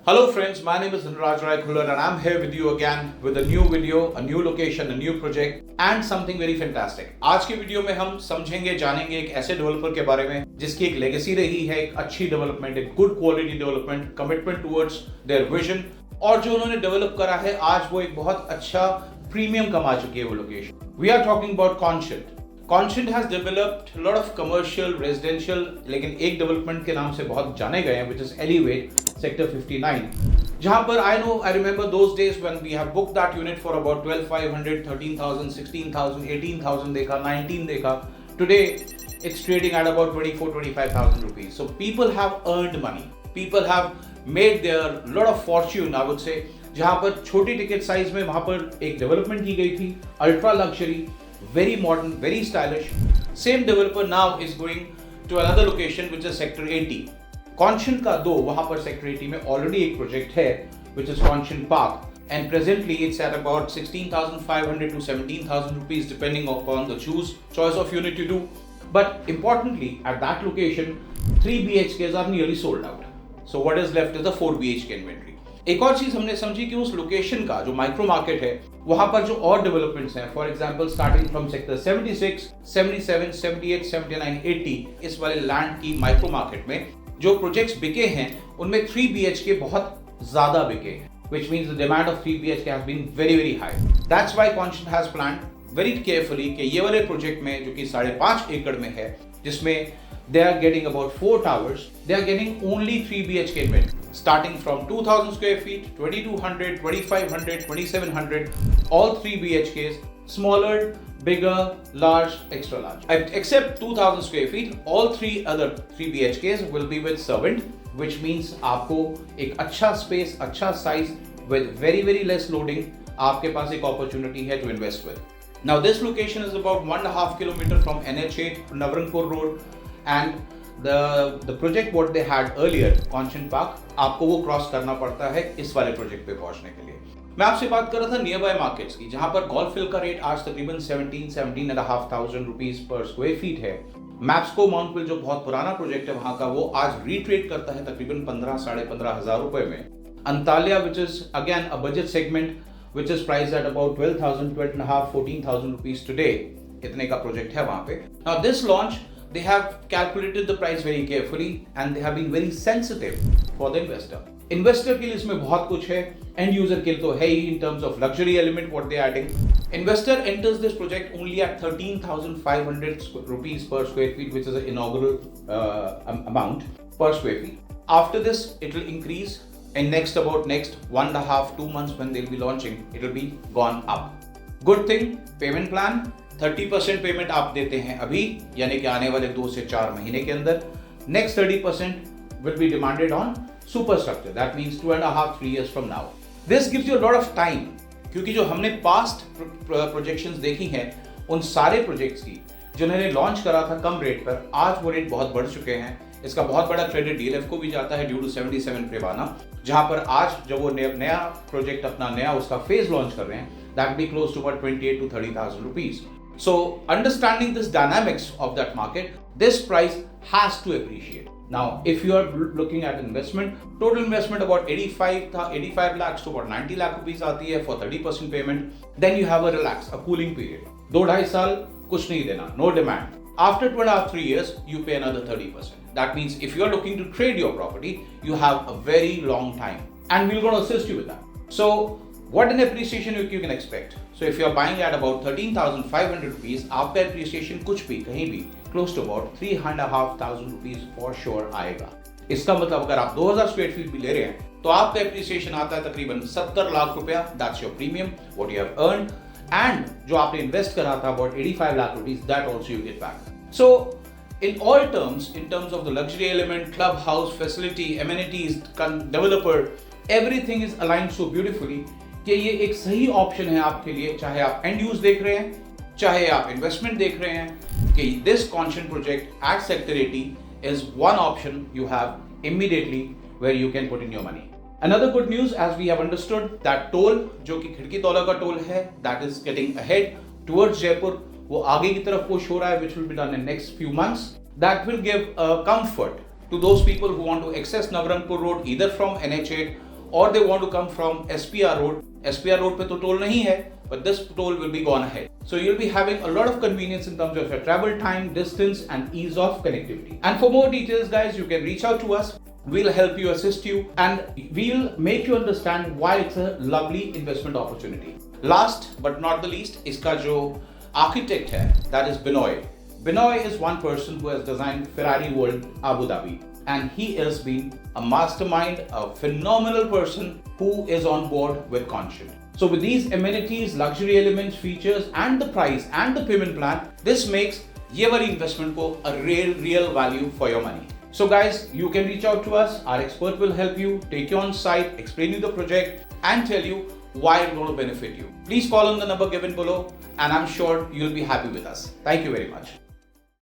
Hello friends, my name is Anuraj Rai Khullar and I'm here with you again with a new video, a new location, a new project and something very fantastic. आज की video में हम समझेंगे जानेंगे एक ऐसे developer के बारे में जिसकी एक लेगेसी रही है, एक अच्छी डेवलपमेंट, एक good quality development, commitment towards their vision और जो उन्होंने डेवलप करा है आज वो एक बहुत अच्छा प्रीमियम कमा चुकी है वो location. We are talking about Conscient. Conscient has developed lot of commercial residential, लेकिन एक डेवलपमेंट के नाम से बहुत जाने गए हैं, विच इज एलिवेट सेक्टर 59, जहां पर I remember those days when we have booked that unit for about 12,500, 13,000, 16,000, 18,000 देखा, 19 देखा. Today it's trading at about 24,000-25,000 rupees. So people have earned money. People have made their lot of fortune, I would say. जहाँ पर छोटी ticket size में वहाँ पर एक development की गई थी, ultra luxury, very modern, very stylish. Same developer now is going to another location which is Sector 80. Conscience का दो वहाँ पर Sector 80 में already एक project है which is Conscience Park. And presently it's at about 16,500 to 17,000 rupees depending upon the choice of unit you do. But importantly, at that location, 3 BHKs are nearly sold out. So what is left is the 4 BHK inventory. एक और चीज हमने समझी कि उस location का जो micro market है वहां पर जो और डेवलपमेंट्स हैं, for example starting from sector 76, 77, 78, 79, 80, इस वाले लैंड की माइक्रो मार्केट में जो प्रोजेक्ट्स बिके हैं उनमें 3 BHK बहुत ज्यादा बिके हैं, which means the demand of 3 BHK has been very very high. That's why Conscience has planned very carefully कि ये वाले प्रोजेक्ट में जो कि 5.5 एकड़ में है, जिसमें they are getting about 4 towers, they are getting only 3 BHK inventory, starting from 2,000 square feet, 2,200, 2,500, 2,700, all 3 BHKs, smaller, bigger, large, extra large. Except 2,000 square feet, all 3 BHKs will be with servant, which means आपको एक अच्छा space, अच्छा size with very very less loading, आपके पास एक opportunity है to invest with. Now this location is about 1.5 kilometer from NH8 Navrangpur Road. And the project what they had earlier, Conscience Park, आपको वो cross करना पड़ता है इस वाले प्रोजेक्ट पे पहुंचने के लिए. मैं आपसे बात कर रहा था नियर बाय मार्केट्स की, जहां पर गोल्फ हिल का रेट आज तकरीबन 17,500 रुपीज पर स्क्वायर फीट है. मैप्सको माउंटविल जो बहुत पुराना प्रोजेक्ट है वहां का, वो आज रीट्रेड करता है तकरीबन 15,500 रुपए में. Antalya which is again a budget segment which is priced at about 12,000, 12,500, 14,000 rupees today. इतने का प्रोजेक्ट है वहां पे. Now this launch, they have calculated the price very carefully and they have been very sensitive for the investor. Investor के लिए इसमें बहुत कुछ है, end user के लिए तो है ही in terms of luxury element what they are adding. Investor enters this project only at 13,500 rupees per square feet, which is an inaugural amount per square feet. After this, it will increase. In next 1.5-2 months when they'll be launching, it will be gone up. Good thing, payment plan, 30% payment आप देते हैं अभी, यानी कि आने वाले 2 से 4 महीने के अंदर. Next 30% will be demanded on superstructure. That means 2.5-3 years from now. This gives you a lot of time, क्योंकि जो हमने past projections देखी हैं उन सारे प्रोजेक्ट्स की जिन्होंने लॉन्च करा था कम रेट पर, आज वो रेट बहुत बढ़ चुके हैं. इसका बहुत बड़ा क्रेडिट डीएलएफ को भी जाता है ड्यू टू 77 प्रेवाना, जहां पर आज जब वो नया प्रोजेक्ट अपना नया उसका फेज लॉन्च कर रहे हैं, that be close to about 28,000 to 30,000 rupees. So understanding this dynamics of that market, this price has to appreciate. Now, if you are looking at investment, total investment about 85 lakhs to about 90 lakh rupees आती है for 30% payment. Then you have a relax, a cooling period. 2-2.5 साल कुछ नहीं देना, no demand. After 2.5-3 years, you pay another 30%. That means if you are looking to trade your property, you have a very long time, and we're going to assist you with that. So, what an appreciation you can expect. So, if you are buying at about 13,500 rupees, आपका appreciation कुछ भी कहीं भी close to about 3,500 rupees for sure आएगा. इसका मतलब अगर आप 2,000 स्क्वायर फीट भी ले रहे हैं तो आपका appreciation आता है तकरीबन 70 लाख रुपया. That's your premium, what you have earned, and जो आपने इन्वेस्ट करा था about 85 lakh rupees, that also you get back. So in all terms, in terms of the luxury element, clubhouse, facility, amenities, developer, everything is aligned so beautifully कि ये एक सही option है आपके लिए, चाहे आप एंड यूज देख रहे हैं, चाहे आप इन्वेस्टमेंट देख रहे हैं, कि this Conscience project at Sector 80 is one option you have immediately where you can put in your money. Another good news, as we have understood, that toll जो कि खिड़की तौला का टोल है, that is getting ahead towards Jaipur, वो आगे की तरफ पुश हो रहा है, which will be done in next few months. That will give comfort to those people who want to access Navrangpur Road either from NH8 or they want to come from SPR Road. SPR Road पे तो toll नहीं है, but this toll will be gone ahead. So you'll be having a lot of convenience in terms of your travel time, distance, and ease of connectivity. And for more details, guys, you can reach out to us. We'll help you, assist you, and we'll make you understand why it's a lovely investment opportunity. Last but not the least, इसका जो architect है, that is Binoy. Binoy is one person who has designed Ferrari World Abu Dhabi, and he has been a mastermind, a phenomenal person who is on board with Conscient. So with these amenities, luxury elements, features, and the price and the payment plan, this makes ये वाली investment को a real value for your money. So guys, you can reach out to us. Our expert will help you, take you on site, explain you the project, and tell you why it's going to benefit you. Please call on the number given below, and I'm sure you'll be happy with us. Thank you very much.